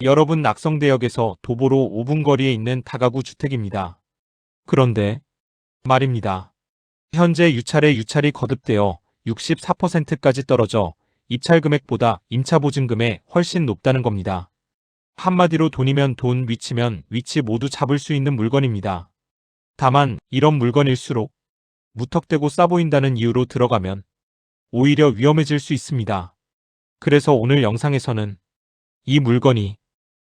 여러분 낙성대역에서 도보로 5분 거리에 있는 다가구 주택입니다. 그런데 말입니다. 현재 유찰이 거듭되어 64%까지 떨어져 입찰 금액보다 임차 보증금에 훨씬 높다는 겁니다. 한마디로 돈이면 돈, 위치면 위치 모두 잡을 수 있는 물건입니다. 다만 이런 물건일수록 무턱대고 싸 보인다는 이유로 들어가면 오히려 위험해질 수 있습니다. 그래서 오늘 영상에서는 이 물건이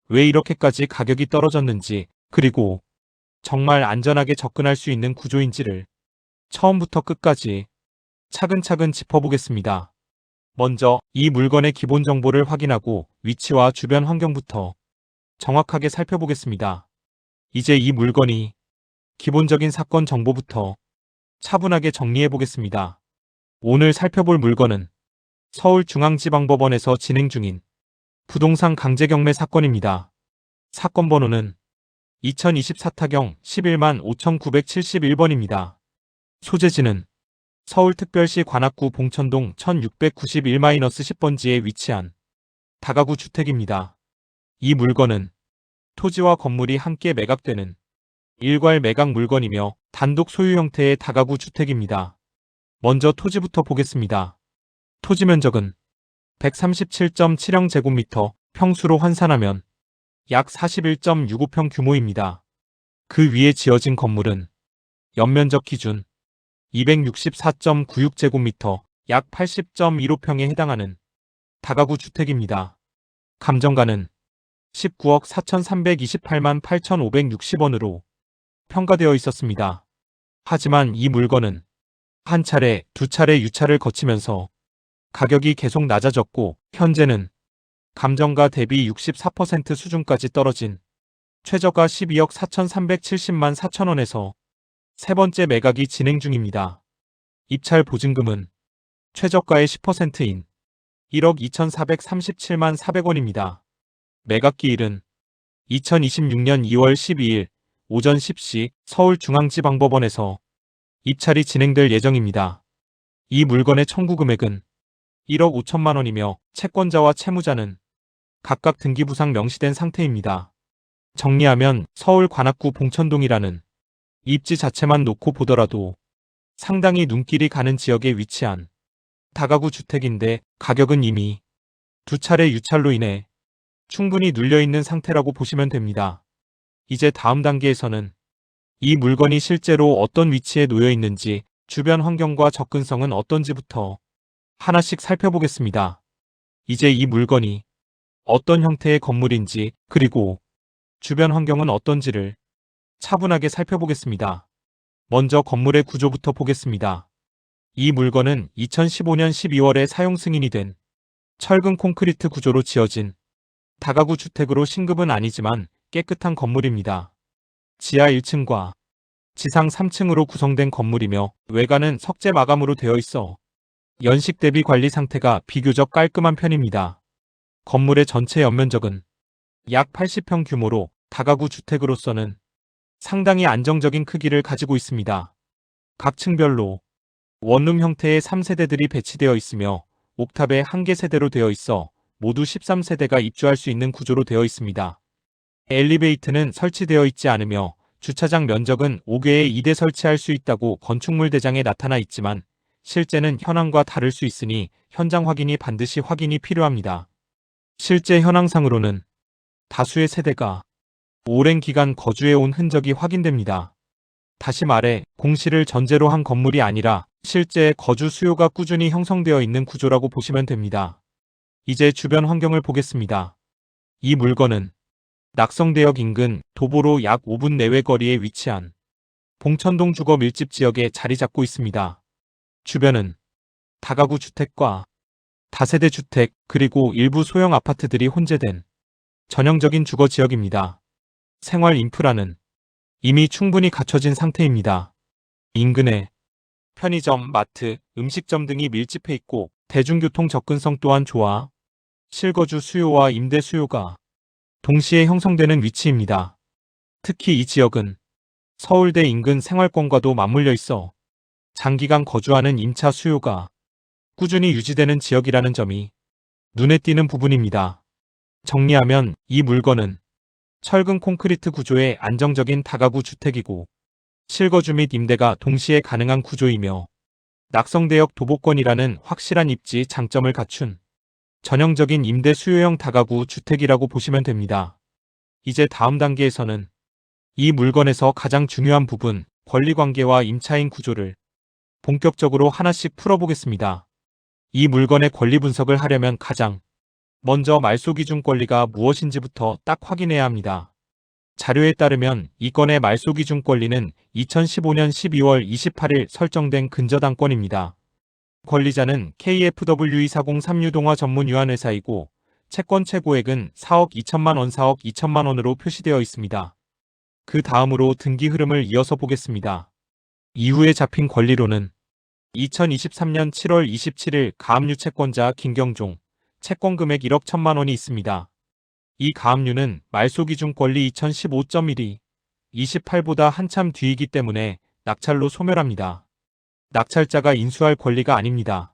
왜 이렇게까지 가격이 떨어졌는지, 그리고 정말 안전하게 접근할 수 있는 구조인지를 처음부터 끝까지 차근차근 짚어보겠습니다. 먼저 이 물건의 기본 정보를 확인하고 위치와 주변 환경부터 정확하게 살펴보겠습니다. 이제 이 물건이 기본적인 사건 정보부터 차분하게 정리해보겠습니다. 오늘 살펴볼 물건은 서울중앙지방법원에서 진행 중인 부동산 강제경매 사건입니다. 사건 번호는 2024타경 115,971번입니다. 소재지는 서울특별시 관악구 봉천동 1691-10번지에 위치한 다가구 주택입니다. 이 물건은 토지와 건물이 함께 매각되는 일괄 매각 물건이며 단독 소유 형태의 다가구 주택입니다. 먼저 토지부터 보겠습니다. 토지 면적은 137.70제곱미터, 평수로 환산하면 약 41.65평 규모입니다. 그 위에 지어진 건물은 연면적 기준 264.96제곱미터, 약 80.15평에 해당하는 다가구 주택입니다. 감정가는 19억 4,328만 8,560원으로 평가되어 있었습니다. 하지만 이 물건은 한 차례, 두 차례 유찰을 거치면서 가격이 계속 낮아졌고 현재는 감정가 대비 64% 수준까지 떨어진 최저가 12억 4,370만 4천원에서 세 번째 매각이 진행 중입니다. 입찰 보증금은 최저가의 10%인 1억 2,437만 400원입니다. 매각 기일은 2026년 2월 12일 오전 10시 서울중앙지방법원에서 입찰이 진행될 예정입니다. 이 물건의 청구 금액은 1억 5천만 원이며 채권자와 채무자는 각각 등기부상 명시된 상태입니다. 정리하면 서울 관악구 봉천동이라는 입지 자체만 놓고 보더라도 상당히 눈길이 가는 지역에 위치한 다가구 주택인데 가격은 이미 두 차례 유찰로 인해 충분히 눌려있는 상태라고 보시면 됩니다. 이제 다음 단계에서는 이 물건이 실제로 어떤 위치에 놓여 있는지, 주변 환경과 접근성은 어떤지부터 하나씩 살펴보겠습니다. 이제 이 물건이 어떤 형태의 건물인지, 그리고 주변 환경은 어떤지를 차분하게 살펴보겠습니다. 먼저 건물의 구조부터 보겠습니다. 이 물건은 2015년 12월에 사용 승인이 된 철근 콘크리트 구조로 지어진 다가구 주택으로 신급은 아니지만 깨끗한 건물입니다. 지하 1층과 지상 3층으로 구성된 건물이며 외관은 석재 마감으로 되어 있어 연식 대비 관리 상태가 비교적 깔끔한 편입니다. 건물의 전체 연면적은 약 80평 규모로 다가구 주택으로서는 상당히 안정적인 크기를 가지고 있습니다. 각 층별로 원룸 형태의 3세대들이 배치되어 있으며 옥탑에 한 개 세대로 되어 있어 모두 13세대가 입주할 수 있는 구조로 되어 있습니다. 엘리베이터는 설치되어 있지 않으며 주차장 면적은 5개에 2대 설치할 수 있다고 건축물 대장에 나타나 있지만 실제는 현황과 다를 수 있으니 현장 확인이 반드시 확인이 필요합니다. 실제 현황상으로는 다수의 세대가 오랜 기간 거주해온 흔적이 확인됩니다. 다시 말해 공실을 전제로 한 건물이 아니라 실제 거주 수요가 꾸준히 형성되어 있는 구조라고 보시면 됩니다. 이제 주변 환경을 보겠습니다. 이 물건은 낙성대역 인근 도보로 약 5분 내외 거리에 위치한 봉천동 주거 밀집 지역에 자리 잡고 있습니다. 주변은 다가구 주택과 다세대 주택, 그리고 일부 소형 아파트들이 혼재된 전형적인 주거 지역입니다. 생활 인프라는 이미 충분히 갖춰진 상태입니다. 인근에 편의점, 마트, 음식점 등이 밀집해 있고 대중교통 접근성 또한 좋아 실거주 수요와 임대 수요가 동시에 형성되는 위치입니다. 특히 이 지역은 서울대 인근 생활권과도 맞물려 있어 장기간 거주하는 임차 수요가 꾸준히 유지되는 지역이라는 점이 눈에 띄는 부분입니다. 정리하면 이 물건은 철근 콘크리트 구조의 안정적인 다가구 주택이고 실거주 및 임대가 동시에 가능한 구조이며 낙성대역 도보권이라는 확실한 입지 장점을 갖춘 전형적인 임대 수요형 다가구 주택이라고 보시면 됩니다. 이제 다음 단계에서는 이 물건에서 가장 중요한 부분, 권리관계와 임차인 구조를 본격적으로 하나씩 풀어보겠습니다. 이 물건의 권리 분석을 하려면 가장 먼저 말소기준 권리가 무엇인지부터 딱 확인해야 합니다. 자료에 따르면 이 건의 말소기준 권리는 2015년 12월 28일 설정된 근저당권입니다. 권리자는 KFW24036 유동화 전문 유한회사이고 채권 최고액은 4억 2천만 원, 4억 2천만 원으로 표시되어 있습니다. 그 다음으로 등기 흐름을 이어서 보겠습니다. 이후에 잡힌 권리로는 2023년 7월 27일 가압류 채권자 김경종, 채권 금액 1억 1천만 원이 있습니다. 이 가압류는 말소기준 권리 2015.12, 28보다 한참 뒤이기 때문에 낙찰로 소멸합니다. 낙찰자가 인수할 권리가 아닙니다.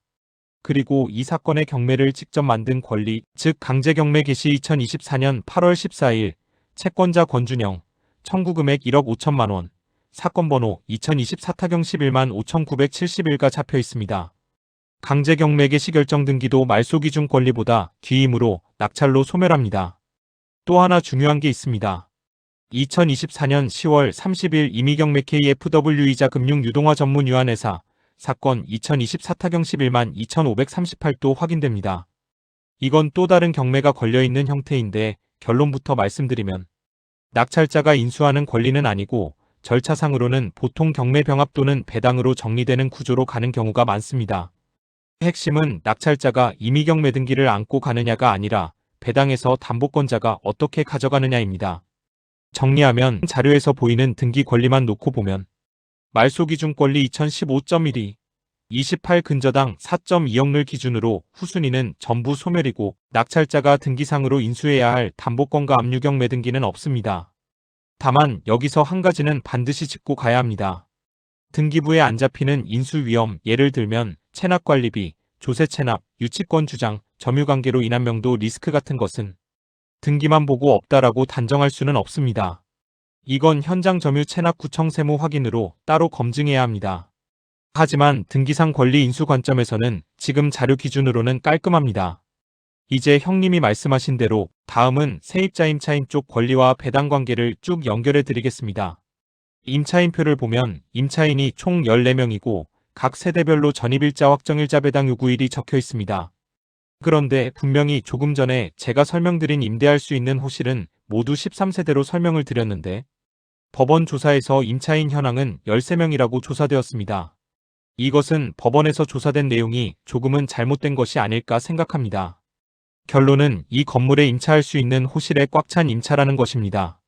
그리고 이 사건의 경매를 직접 만든 권리, 즉 강제경매 개시 2024년 8월 14일 채권자 권준영, 청구 금액 1억 5천만 원, 사건 번호 2024타경 11만 5,971가 잡혀 있습니다. 강제경매 개시 결정 등기도 말소기준 권리보다 뒤이므로 낙찰로 소멸합니다. 또 하나 중요한 게 있습니다. 2024년 10월 30일 임의경매 KFW이자 금융유동화 전문 유한회사 사건 2024타경 11만 2,538도 확인됩니다. 이건 또 다른 경매가 걸려있는 형태인데 결론부터 말씀드리면 낙찰자가 인수하는 권리는 아니고 절차상으로는 보통 경매 병합 또는 배당으로 정리되는 구조로 가는 경우가 많습니다. 핵심은 낙찰자가 임의경매 등기를 안고 가느냐가 아니라 배당에서 담보권자가 어떻게 가져가느냐입니다. 정리하면 자료에서 보이는 등기 권리만 놓고 보면 말소기준 권리 2015.12, 28 근저당 4.2억를 기준으로 후순위는 전부 소멸이고 낙찰자가 등기상으로 인수해야 할 담보권과 압류경매 등기는 없습니다. 다만 여기서 한 가지는 반드시 짚고 가야 합니다. 등기부에 안 잡히는 인수위험, 예를 들면 체납관리비, 조세체납, 유치권 주장, 점유관계로 인한 명도 리스크 같은 것은 등기만 보고 없다라고 단정할 수는 없습니다. 이건 현장 점유 체납 구청 세무 확인으로 따로 검증해야 합니다. 하지만 등기상 권리 인수 관점에서는 지금 자료 기준으로는 깔끔합니다. 이제 형님이 말씀하신 대로 다음은 세입자 임차인 쪽 권리와 배당 관계를 쭉 연결해 드리겠습니다. 임차인표를 보면 임차인이 총 14명이고 각 세대별로 전입일자 확정일자 배당 요구일이 적혀 있습니다. 그런데 분명히 조금 전에 제가 설명드린 임대할 수 있는 호실은 모두 13세대로 설명을 드렸는데 법원 조사에서 임차인 현황은 13명이라고 조사되었습니다. 이것은 법원에서 조사된 내용이 조금은 잘못된 것이 아닐까 생각합니다. 결론은 이 건물에 임차할 수 있는 호실에 꽉 찬 임차라는 것입니다.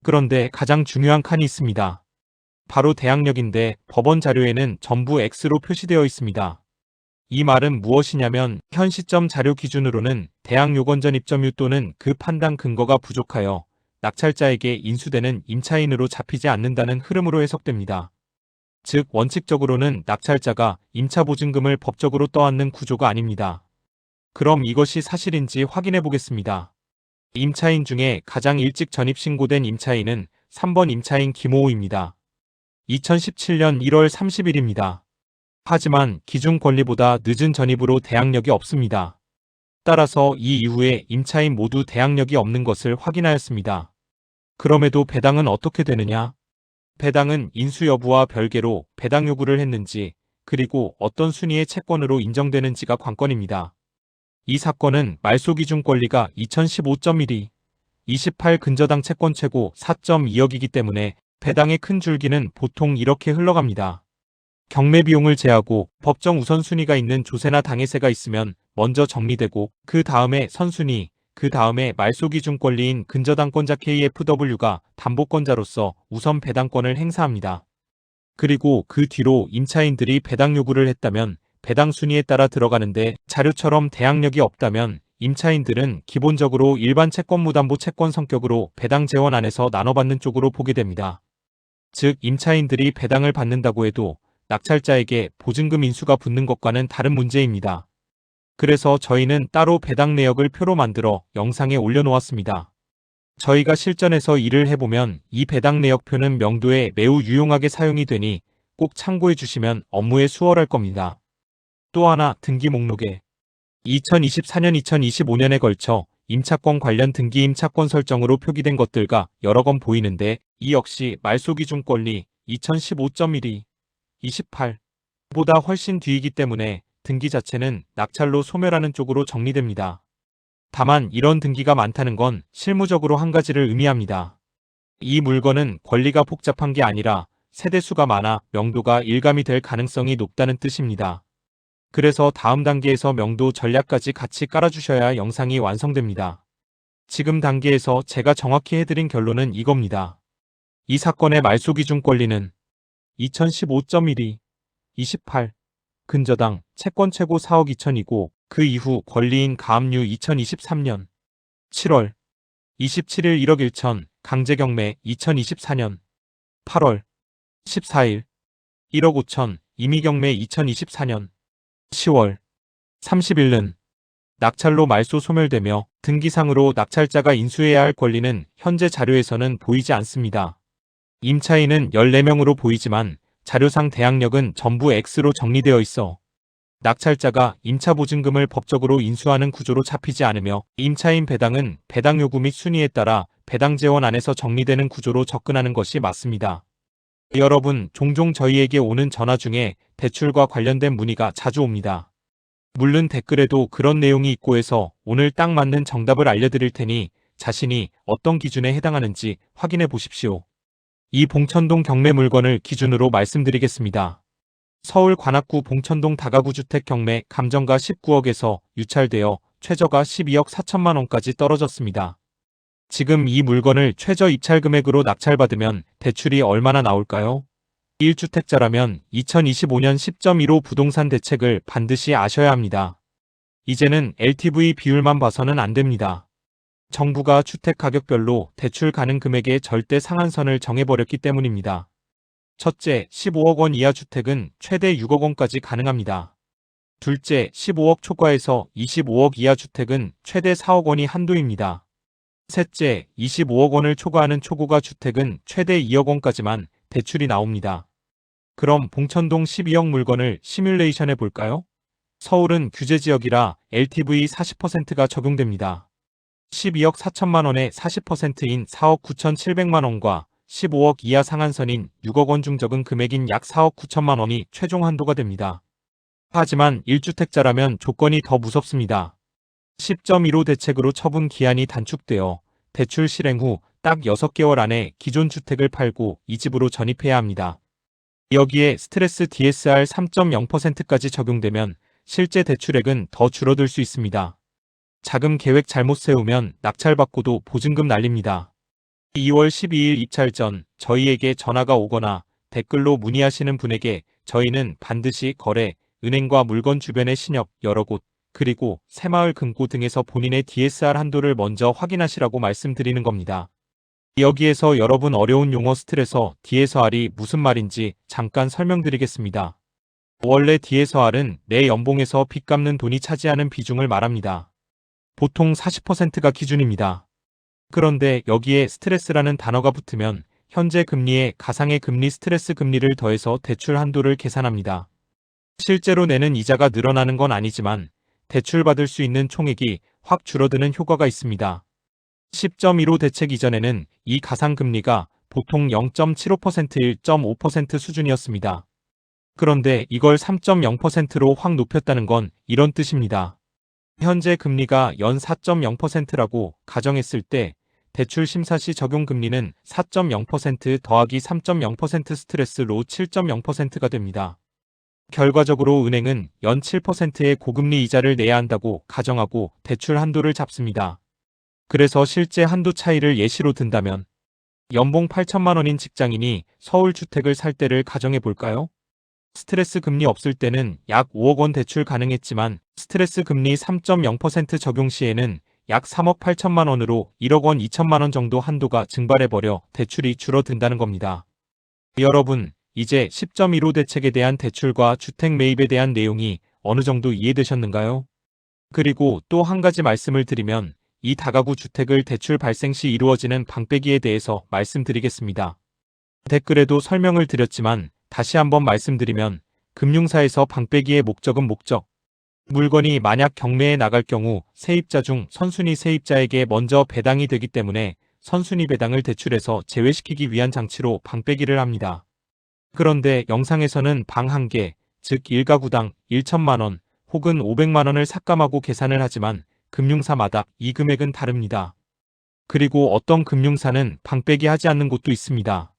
그런데 가장 중요한 칸이 있습니다. 바로 대항력인데 법원 자료에는 전부 X로 표시되어 있습니다. 이 말은 무엇이냐면 현 시점 자료 기준으로는 대항요건전 입점유 또는 그 판단 근거가 부족하여 낙찰자에게 인수되는 임차인으로 잡히지 않는다는 흐름으로 해석됩니다. 즉 원칙적으로는 낙찰자가 임차보증금을 법적으로 떠안는 구조가 아닙니다. 그럼 이것이 사실인지 확인해 보겠습니다. 임차인 중에 가장 일찍 전입신고된 임차인은 3번 임차인 김호우입니다. 2017년 1월 30일입니다. 하지만 기준 권리보다 늦은 전입으로 대항력이 없습니다. 따라서 이 이후에 임차인 모두 대항력이 없는 것을 확인하였습니다. 그럼에도 배당은 어떻게 되느냐? 배당은 인수 여부와 별개로 배당 요구를 했는지 그리고 어떤 순위의 채권으로 인정되는지가 관건입니다. 이 사건은 말소기준 권리가 2015.12, 28 근저당 채권 최고 4.2억이기 때문에 배당의 큰 줄기는 보통 이렇게 흘러갑니다. 경매 비용을 제하고 법정 우선순위가 있는 조세나 당해세가 있으면 먼저 정리되고 그 다음에 선순위, 그 다음에 말소기준 권리인 근저당권자 KFW가 담보권자로서 우선 배당권을 행사합니다. 그리고 그 뒤로 임차인들이 배당 요구를 했다면 배당 순위에 따라 들어가는데 자료처럼 대항력이 없다면 임차인들은 기본적으로 일반 채권무담보 채권 성격으로 배당 재원 안에서 나눠받는 쪽으로 보게 됩니다. 즉 임차인들이 배당을 받는다고 해도 낙찰자에게 보증금 인수가 붙는 것과는 다른 문제입니다. 그래서 저희는 따로 배당 내역을 표로 만들어 영상에 올려놓았습니다. 저희가 실전에서 일을 해보면 이 배당 내역표는 명도에 매우 유용하게 사용이 되니 꼭 참고해 주시면 업무에 수월할 겁니다. 또 하나, 등기 목록에 2024년 2025년에 걸쳐 임차권 관련 등기 임차권 설정으로 표기된 것들과 여러 건 보이는데 이 역시 말소기준 권리 2015.12, 28 보다 훨씬 뒤이기 때문에 등기 자체는 낙찰로 소멸하는 쪽으로 정리됩니다. 다만 이런 등기가 많다는 건 실무적으로 한 가지를 의미합니다. 이 물건은 권리가 복잡한 게 아니라 세대수가 많아 명도가 일감이 될 가능성이 높다는 뜻입니다. 그래서 다음 단계에서 명도 전략까지 같이 깔아주셔야 영상이 완성됩니다. 지금 단계에서 제가 정확히 해드린 결론은 이겁니다. 이 사건의 말소기준 권리는 2015.12, 28 근저당 채권 최고 4억 2천이고 그 이후 권리인 가압류 2023년 7월 27일 1억 1천 강제경매 2024년 8월 14일 1억 5천 임의경매 2024년 10월 30일은 낙찰로 말소 소멸되며 등기상으로 낙찰자가 인수해야 할 권리는 현재 자료에서는 보이지 않습니다. 임차인은 14명으로 보이지만 자료상 대항력은 전부 X로 정리되어 있어 낙찰자가 임차보증금을 법적으로 인수하는 구조로 잡히지 않으며 임차인 배당은 배당 요구 및 순위에 따라 배당 재원 안에서 정리되는 구조로 접근하는 것이 맞습니다. 여러분, 종종 저희에게 오는 전화 중에 대출과 관련된 문의가 자주 옵니다. 물론 댓글에도 그런 내용이 있고 해서 오늘 딱 맞는 정답을 알려드릴 테니 자신이 어떤 기준에 해당하는지 확인해 보십시오. 이 봉천동 경매 물건을 기준으로 말씀드리겠습니다. 서울 관악구 봉천동 다가구 주택 경매 감정가 19억에서 유찰되어 최저가 12억 4천만 원까지 떨어졌습니다. 지금 이 물건을 최저 입찰 금액으로 낙찰받으면 대출이 얼마나 나올까요? 1주택자라면 2025년 10.15 부동산 대책을 반드시 아셔야 합니다. 이제는 LTV 비율만 봐서는 안 됩니다. 정부가 주택 가격별로 대출 가능 금액의 절대 상한선을 정해버렸기 때문입니다. 첫째, 15억 원 이하 주택은 최대 6억 원까지 가능합니다. 둘째, 15억 초과에서 25억 이하 주택은 최대 4억 원이 한도입니다. 셋째, 25억 원을 초과하는 초고가 주택은 최대 2억 원까지만 대출이 나옵니다. 그럼 봉천동 12억 물건을 시뮬레이션해 볼까요? 서울은 규제지역이라 LTV 40%가 적용됩니다. 12억 4천만 원의 40%인 4억 9,700만 원과 15억 이하 상한선인 6억 원 중 적은 금액인 약 4억 9천만 원이 최종 한도가 됩니다. 하지만 1주택자라면 조건이 더 무섭습니다. 10.15 대책으로 처분 기한이 단축되어 대출 실행 후 딱 6개월 안에 기존 주택을 팔고 이 집으로 전입해야 합니다. 여기에 스트레스 DSR 3.0%까지 적용되면 실제 대출액은 더 줄어들 수 있습니다. 자금 계획 잘못 세우면 낙찰받고도 보증금 날립니다. 2월 12일 입찰 전 저희에게 전화가 오거나 댓글로 문의하시는 분에게 저희는 반드시 거래, 은행과 물건 주변의 신협 여러 곳, 그리고 새마을 금고 등에서 본인의 DSR 한도를 먼저 확인하시라고 말씀드리는 겁니다. 여기에서 여러분 어려운 용어 스트레서 D에서 R이 무슨 말인지 잠깐 설명드리겠습니다. 원래 D에서 R은 내 연봉에서 빚 갚는 돈이 차지하는 비중을 말합니다. 보통 40%가 기준입니다. 그런데 여기에 스트레스라는 단어가 붙으면 현재 금리에 가상의 금리 스트레스 금리를 더해서 대출 한도를 계산합니다. 실제로 내는 이자가 늘어나는 건 아니지만 대출받을 수 있는 총액이 확 줄어드는 효과가 있습니다. 10.15 대책 이전에는 이 가상금리가 보통 0.75%, 1.5% 수준이었습니다. 그런데 이걸 3.0%로 확 높였다는 건 이런 뜻입니다. 현재 금리가 연 4.0%라고 가정했을 때 대출 심사 시 적용 금리는 4.0% 더하기 3.0% 스트레스로 7.0%가 됩니다. 결과적으로 은행은 연 7%의 고금리 이자를 내야 한다고 가정하고 대출 한도를 잡습니다. 그래서 실제 한도 차이를 예시로 든다면 연봉 8천만 원인 직장인이 서울 주택을 살 때를 가정해 볼까요? 스트레스 금리 없을 때는 약 5억 원 대출 가능했지만 스트레스 금리 3.0% 적용 시에는 약 3억 8천만 원으로 1억 원 2천만 원 정도 한도가 증발해버려 대출이 줄어든다는 겁니다. 여러분, 이제 10.15 대책에 대한 대출과 주택 매입에 대한 내용이 어느 정도 이해되셨는가요? 그리고 또 한 가지 말씀을 드리면 이 다가구 주택을 대출 발생 시 이루어지는 방빼기에 대해서 말씀드리겠습니다. 댓글에도 설명을 드렸지만 다시 한번 말씀드리면 금융사에서 방빼기의 목적은 물건이 만약 경매에 나갈 경우 세입자 중 선순위 세입자에게 먼저 배당이 되기 때문에 선순위 배당을 대출해서 제외시키기 위한 장치로 방빼기를 합니다. 그런데 영상에서는 방 1개, 즉 1가구당 1천만 원 혹은 500만 원을 삭감하고 계산을 하지만 금융사마다 이 금액은 다릅니다. 그리고 어떤 금융사는 방빼기 하지 않는 곳도 있습니다.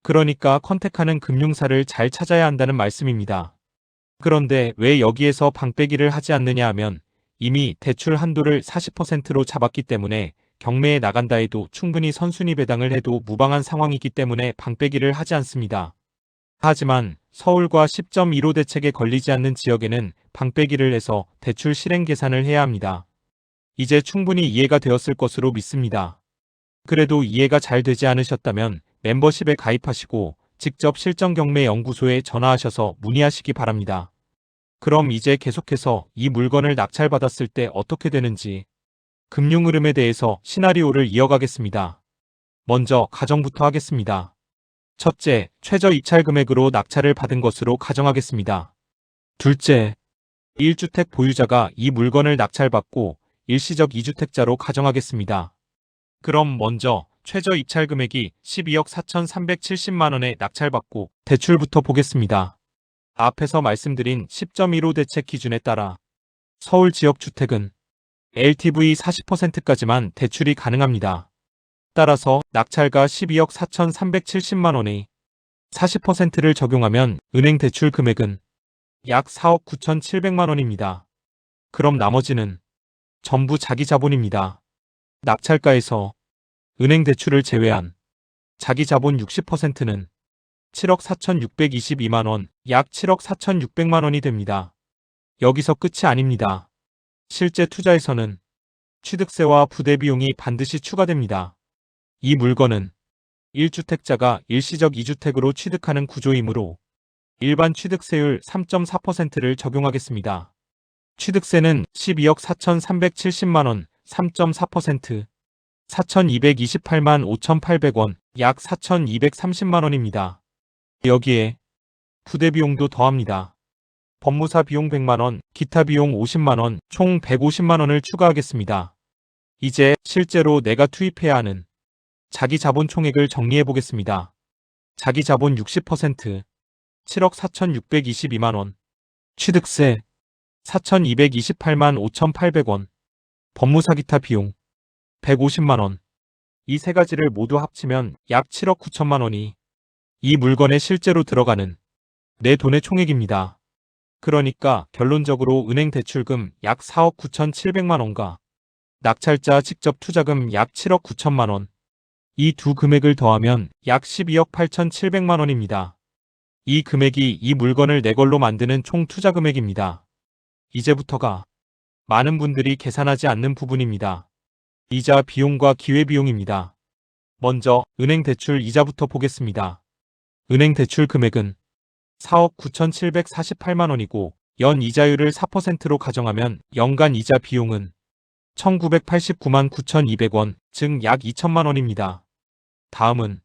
그러니까 컨택하는 금융사를 잘 찾아야 한다는 말씀입니다. 그런데 왜 여기에서 방빼기를 하지 않느냐 하면 이미 대출 한도를 40%로 잡았기 때문에 경매에 나간다 해도 충분히 선순위 배당을 해도 무방한 상황이기 때문에 방빼기를 하지 않습니다. 하지만 서울과 10.15 대책에 걸리지 않는 지역에는 방빼기를 해서 대출 실행 계산을 해야 합니다. 이제 충분히 이해가 되었을 것으로 믿습니다. 그래도 이해가 잘 되지 않으셨다면 멤버십에 가입하시고 직접 실전경매연구소에 전화하셔서 문의하시기 바랍니다. 그럼 이제 계속해서 이 물건을 낙찰받았을 때 어떻게 되는지 금융 흐름에 대해서 시나리오를 이어가겠습니다. 먼저 가정부터 하겠습니다. 첫째, 최저 입찰 금액으로 낙찰을 받은 것으로 가정하겠습니다. 둘째, 1주택 보유자가 이 물건을 낙찰받고 일시적 2주택자로 가정하겠습니다. 그럼 먼저 최저 입찰 금액이 12억 4,370만 원에 낙찰받고 대출부터 보겠습니다. 앞에서 말씀드린 10.15 대책 기준에 따라 서울 지역 주택은 LTV 40%까지만 대출이 가능합니다. 따라서 낙찰가 12억 4,370만 원에 40%를 적용하면 은행 대출 금액은 약 4억 9,700만 원입니다. 그럼 나머지는 전부 자기 자본입니다. 낙찰가에서 은행 대출을 제외한 자기 자본 60%는 7억 4,622만 원, 약 7억 4,600만 원이 됩니다. 여기서 끝이 아닙니다. 실제 투자에서는 취득세와 부대 비용이 반드시 추가됩니다. 이 물건은 1주택자가 일시적 2주택으로 취득하는 구조이므로 일반 취득세율 3.4%를 적용하겠습니다. 취득세는 12억 4,370만 원, 3.4%, 4,228만 5,800원, 약 4,230만 원입니다. 여기에 부대 비용도 더합니다. 법무사 비용 100만 원, 기타 비용 50만 원, 총 150만 원을 추가하겠습니다. 이제 실제로 내가 투입해야 하는 자기 자본 총액을 정리해 보겠습니다. 자기 자본 60%, 7억 4,622만 원, 취득세 4,228만 5,800원, 법무사 기타 비용 150만 원. 이 세 가지를 모두 합치면 약 7억 9천만 원이 이 물건에 실제로 들어가는 내 돈의 총액입니다. 그러니까 결론적으로 은행 대출금 약 4억 9,700만 원과 낙찰자 직접 투자금 약 7억 9천만 원. 이 두 금액을 더하면 약 12억 8,700만 원입니다. 이 금액이 이 물건을 내 걸로 만드는 총 투자 금액입니다. 이제부터가 많은 분들이 계산하지 않는 부분입니다. 이자 비용과 기회비용입니다. 먼저 은행 대출 이자부터 보겠습니다. 은행 대출 금액은 4억 9,748만 원이고 연 이자율을 4%로 가정하면 연간 이자 비용은 1,989만 9,200원, 즉 약 2천만 원입니다. 다음은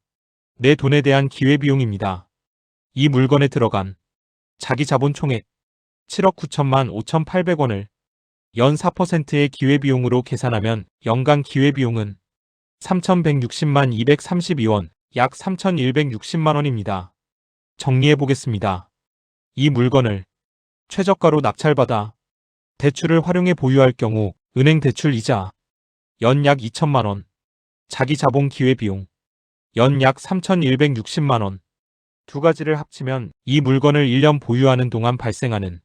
내 돈에 대한 기회비용입니다. 이 물건에 들어간 자기 자본 총액 7억 9천만 5,800원을 연 4%의 기회비용으로 계산하면 연간 기회비용은 3,160만 232원, 약 3,160만 원입니다. 정리해 보겠습니다. 이 물건을 최저가로 낙찰받아 대출을 활용해 보유할 경우 은행 대출 이자 연 약 2천만 원, 자기 자본 기회비용 연 약 3,160만 원. 두 가지를 합치면 이 물건을 1년 보유하는 동안 발생하는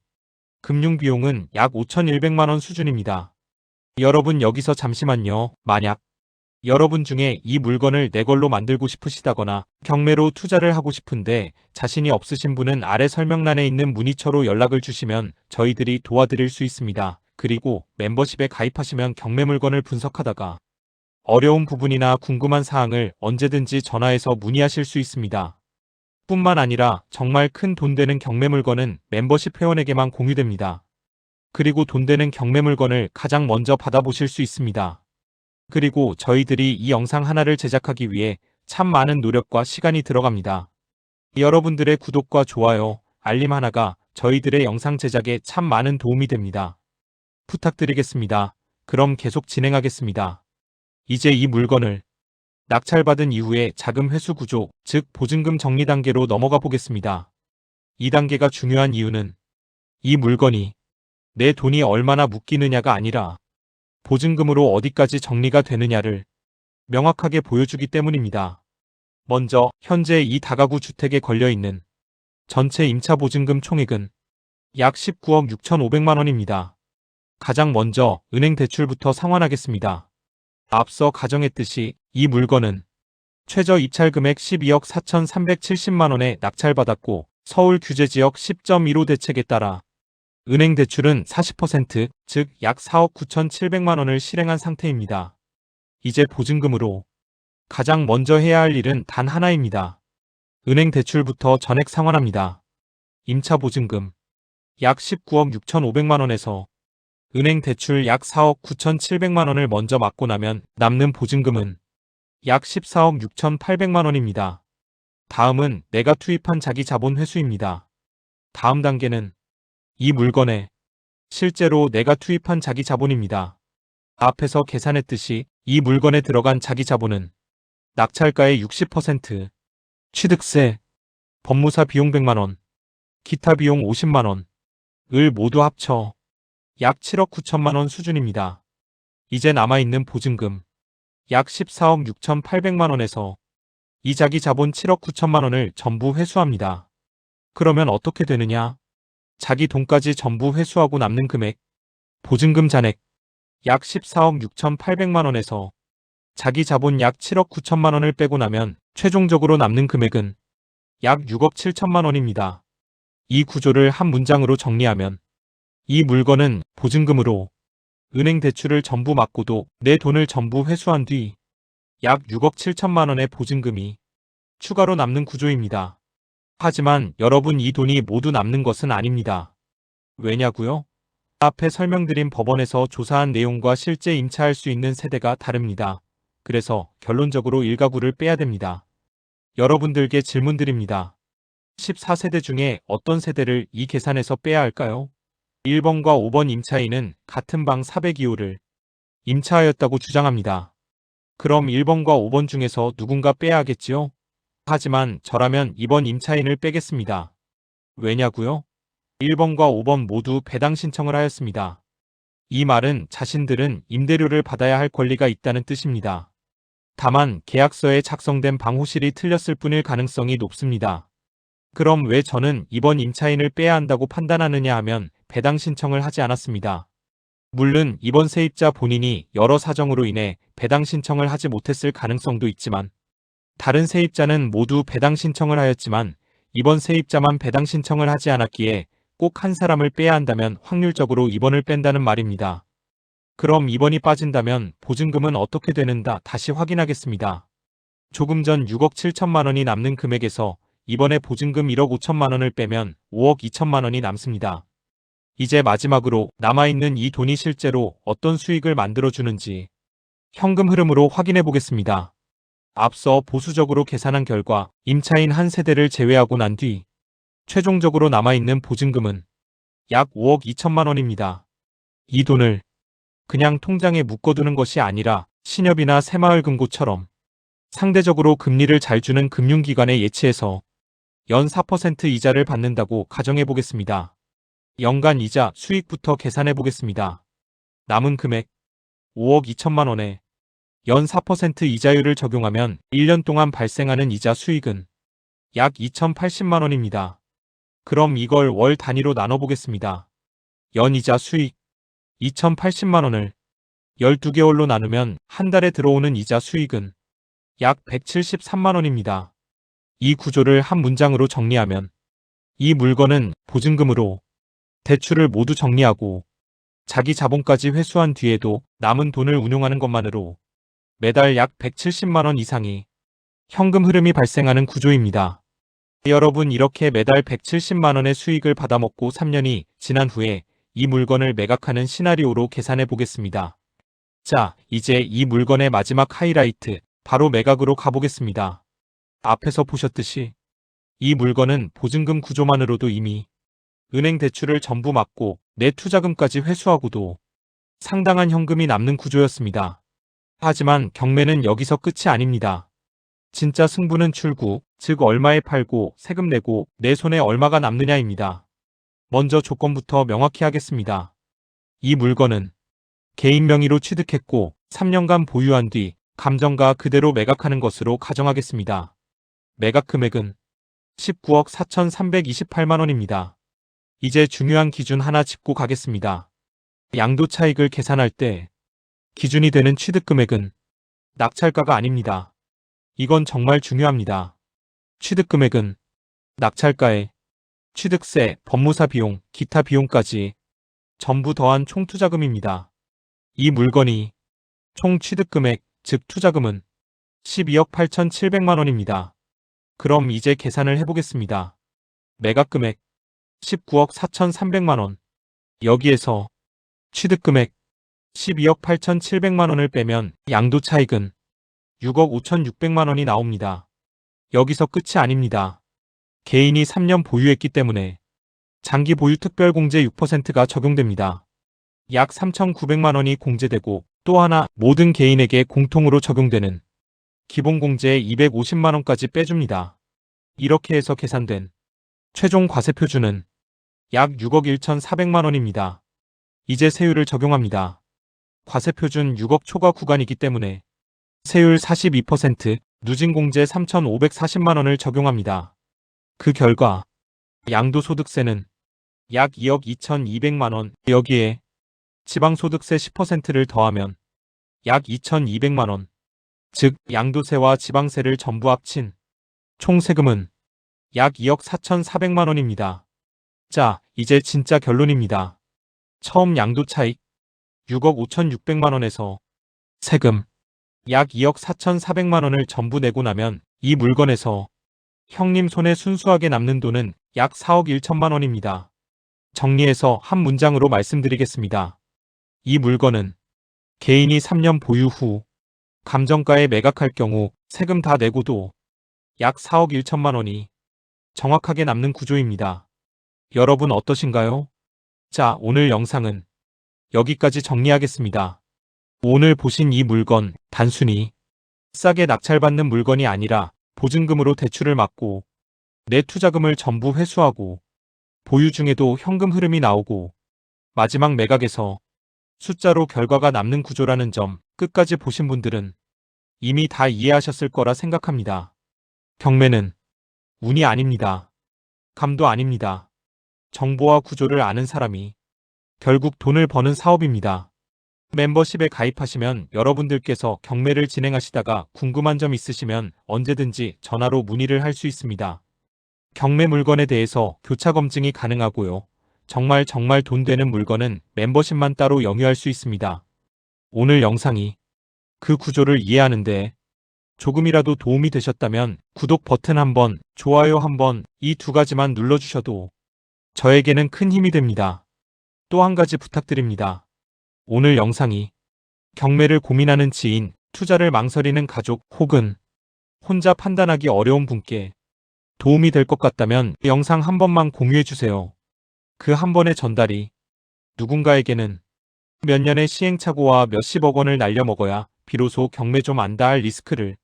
금융비용은 약 5,100만 원 수준입니다. 여러분 여기서 잠시만요. 만약 여러분 중에 이 물건을 내 걸로 만들고 싶으시다거나 경매로 투자를 하고 싶은데 자신이 없으신 분은 아래 설명란에 있는 문의처로 연락을 주시면 저희들이 도와드릴 수 있습니다. 그리고 멤버십에 가입하시면 경매 물건을 분석하다가 어려운 부분이나 궁금한 사항을 언제든지 전화해서 문의하실 수 있습니다. 뿐만 아니라 정말 큰 돈 되는 경매 물건은 멤버십 회원에게만 공유됩니다. 그리고 돈 되는 경매 물건을 가장 먼저 받아보실 수 있습니다. 그리고 저희들이 이 영상 하나를 제작하기 위해 참 많은 노력과 시간이 들어갑니다. 여러분들의 구독과 좋아요, 알림 하나가 저희들의 영상 제작에 참 많은 도움이 됩니다. 부탁드리겠습니다. 그럼 계속 진행하겠습니다. 이제 이 물건을 낙찰받은 이후에 자금 회수 구조, 즉 보증금 정리 단계로 넘어가 보겠습니다. 이 단계가 중요한 이유는 이 물건이 내 돈이 얼마나 묶이느냐가 아니라 보증금으로 어디까지 정리가 되느냐를 명확하게 보여주기 때문입니다. 먼저 현재 이 다가구 주택에 걸려있는 전체 임차 보증금 총액은 약 19억 6,500만 원입니다. 가장 먼저 은행 대출부터 상환하겠습니다. 앞서 가정했듯이 이 물건은 최저 입찰 금액 12억 4,370만 원에 낙찰받았고 서울 규제지역 10.15 대책에 따라 은행 대출은 40%, 즉 약 4억 9,700만 원을 실행한 상태입니다. 이제 보증금으로 가장 먼저 해야 할 일은 단 하나입니다. 은행 대출부터 전액 상환합니다. 임차 보증금 약 19억 6,500만 원에서 은행 대출 약 4억 9,700만 원을 먼저 막고 나면 남는 보증금은 약 14억 6,800만 원입니다. 다음은 내가 투입한 자기 자본 회수입니다. 다음 단계는 이 물건에 실제로 내가 투입한 자기 자본입니다. 앞에서 계산했듯이 이 물건에 들어간 자기 자본은 낙찰가의 60%, 취득세, 법무사 비용 100만 원, 기타 비용 50만 원을 모두 합쳐 약 7억 9천만 원 수준입니다. 이제 남아있는 보증금 약 14억 6,800만 원에서 이 자기 자본 7억 9천만 원을 전부 회수합니다. 그러면 어떻게 되느냐? 자기 돈까지 전부 회수하고 남는 금액, 보증금 잔액 약 14억 6,800만 원에서 자기 자본 약 7억 9천만 원을 빼고 나면 최종적으로 남는 금액은 약 6억 7천만 원입니다. 이 구조를 한 문장으로 정리하면 이 물건은 보증금으로 은행 대출을 전부 막고도 내 돈을 전부 회수한 뒤 약 6억 7천만 원의 보증금이 추가로 남는 구조입니다. 하지만 여러분 이 돈이 모두 남는 것은 아닙니다. 왜냐고요? 앞에 설명드린 법원에서 조사한 내용과 실제 임차할 수 있는 세대가 다릅니다. 그래서 결론적으로 1가구를 빼야 됩니다. 여러분들께 질문드립니다. 14세대 중에 어떤 세대를 이 계산에서 빼야 할까요? 1번과 5번 임차인은 같은 방 402호를 임차하였다고 주장합니다. 그럼 1번과 5번 중에서 누군가 빼야 하겠지요? 하지만 저라면 2번 임차인을 빼겠습니다. 왜냐고요? 1번과 5번 모두 배당 신청을 하였습니다. 이 말은 자신들은 임대료를 받아야 할 권리가 있다는 뜻입니다. 다만 계약서에 작성된 방호실이 틀렸을 뿐일 가능성이 높습니다. 그럼 왜 저는 2번 임차인을 빼야 한다고 판단하느냐 하면 배당 신청을 하지 않았습니다. 물론 이번 세입자 본인이 여러 사정으로 인해 배당 신청을 하지 못했을 가능성도 있지만 다른 세입자는 모두 배당 신청을 하였지만 이번 세입자만 배당 신청을 하지 않았기에 꼭 한 사람을 빼야 한다면 확률적으로 2번을 뺀다는 말입니다. 그럼 2번이 빠진다면 보증금은 어떻게 되는가 다시 확인하겠습니다. 조금 전 6억 7천만 원이 남는 금액에서 이번에 보증금 1억 5천만 원을 빼면 5억 2천만 원이 남습니다. 이제 마지막으로 남아있는 이 돈이 실제로 어떤 수익을 만들어주는지 현금 흐름으로 확인해 보겠습니다. 앞서 보수적으로 계산한 결과 임차인 한 세대를 제외하고 난 뒤 최종적으로 남아있는 보증금은 약 5억 2천만 원입니다. 이 돈을 그냥 통장에 묶어두는 것이 아니라 신협이나 새마을금고처럼 상대적으로 금리를 잘 주는 금융기관에 예치해서 연 4% 이자를 받는다고 가정해 보겠습니다. 연간 이자 수익부터 계산해 보겠습니다. 남은 금액 5억 2천만 원에 연 4% 이자율을 적용하면 1년 동안 발생하는 이자 수익은 약 2,080만 원입니다. 그럼 이걸 월 단위로 나눠보겠습니다. 연이자 수익 2,080만 원을 12개월로 나누면 한 달에 들어오는 이자 수익은 약 173만 원입니다. 이 구조를 한 문장으로 정리하면 이 물건은 보증금으로 대출을 모두 정리하고 자기 자본까지 회수한 뒤에도 남은 돈을 운용하는 것만으로 매달 약 170만 원 이상의 현금 흐름이 발생하는 구조입니다. 여러분 이렇게 매달 170만 원의 수익을 받아먹고 3년이 지난 후에 이 물건을 매각하는 시나리오로 계산해 보겠습니다. 자, 이제 이 물건의 마지막 하이라이트, 바로 매각으로 가보겠습니다. 앞에서 보셨듯이 이 물건은 보증금 구조만으로도 이미 은행 대출을 전부 막고 내 투자금까지 회수하고도 상당한 현금이 남는 구조였습니다. 하지만 경매는 여기서 끝이 아닙니다. 진짜 승부는 출구, 즉 얼마에 팔고 세금 내고 내 손에 얼마가 남느냐입니다. 먼저 조건부터 명확히 하겠습니다. 이 물건은 개인 명의로 취득했고 3년간 보유한 뒤 감정가 그대로 매각하는 것으로 가정하겠습니다. 매각 금액은 19억 4,328만 원입니다. 이제 중요한 기준 하나 짚고 가겠습니다. 양도 차익을 계산할 때 기준이 되는 취득 금액은 낙찰가가 아닙니다. 이건 정말 중요합니다. 취득 금액은 낙찰가에 취득세, 법무사 비용, 기타 비용까지 전부 더한 총 투자금입니다. 이 물건이 총 취득 금액, 즉 투자금은 12억 8,700만 원입니다. 그럼 이제 계산을 해보겠습니다. 매각 금액 19억 4,300만 원. 여기에서 취득 금액 12억 8,700만 원을 빼면 양도 차익은 6억 5,600만 원이 나옵니다. 여기서 끝이 아닙니다. 개인이 3년 보유했기 때문에 장기 보유 특별공제 6%가 적용됩니다. 약 3,900만 원이 공제되고 또 하나 모든 개인에게 공통으로 적용되는 기본공제 250만 원까지 빼줍니다. 이렇게 해서 계산된 최종 과세표준은 약 6억 1,400만 원입니다. 이제 세율을 적용합니다. 과세표준 6억 초과 구간이기 때문에 세율 42%, 누진공제 3,540만 원을 적용합니다. 그 결과 양도소득세는 약 2억 2,200만 원, 여기에 지방소득세 10%를 더하면 약 2,200만 원, 즉 양도세와 지방세를 전부 합친 총 세금은 약 2억 4,400만 원입니다. 자, 이제 진짜 결론입니다. 처음 양도차익 6억 5,600만 원에서 세금 약 2억 4,400만 원을 전부 내고 나면 이 물건에서 형님 손에 순수하게 남는 돈은 약 4억 1천만 원입니다. 정리해서 한 문장으로 말씀드리겠습니다. 이 물건은 개인이 3년 보유 후 감정가에 매각할 경우 세금 다 내고도 약 4억 1천만 원이 정확하게 남는 구조입니다. 여러분 어떠신가요? 자, 오늘 영상은 여기까지 정리하겠습니다. 오늘 보신 이 물건, 단순히 싸게 낙찰받는 물건이 아니라 보증금으로 대출을 막고 내 투자금을 전부 회수하고 보유 중에도 현금 흐름이 나오고 마지막 매각에서 숫자로 결과가 남는 구조라는 점 끝까지 보신 분들은 이미 다 이해하셨을 거라 생각합니다. 경매는 운이 아닙니다. 감도 아닙니다. 정보와 구조를 아는 사람이 결국 돈을 버는 사업입니다. 멤버십에 가입하시면 여러분들께서 경매를 진행하시다가 궁금한 점 있으시면 언제든지 전화로 문의를 할 수 있습니다. 경매 물건에 대해서 교차 검증이 가능하고요. 정말 돈 되는 물건은 멤버십만 따로 영유할 수 있습니다. 오늘 영상이 그 구조를 이해하는데 조금이라도 도움이 되셨다면 구독 버튼 한번, 좋아요 한번, 이 두 가지만 눌러주셔도 저에게는 큰 힘이 됩니다. 또 한 가지 부탁드립니다. 오늘 영상이 경매를 고민하는 지인, 투자를 망설이는 가족 혹은 혼자 판단하기 어려운 분께 도움이 될 것 같다면 영상 한 번만 공유해주세요. 그 한 번의 전달이 누군가에게는 몇 년의 시행착오와 몇십억 원을 날려먹어야 비로소 경매 좀 안다 할 리스크를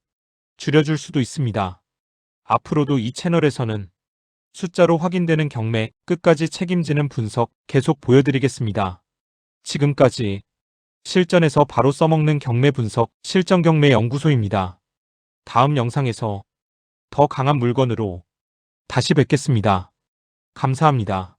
줄여줄 수도 있습니다. 앞으로도 이 채널에서는 숫자로 확인되는 경매 끝까지 책임지는 분석 계속 보여드리겠습니다. 지금까지 실전에서 바로 써먹는 경매 분석 실전경매연구소입니다. 다음 영상에서 더 강한 물건으로 다시 뵙겠습니다. 감사합니다.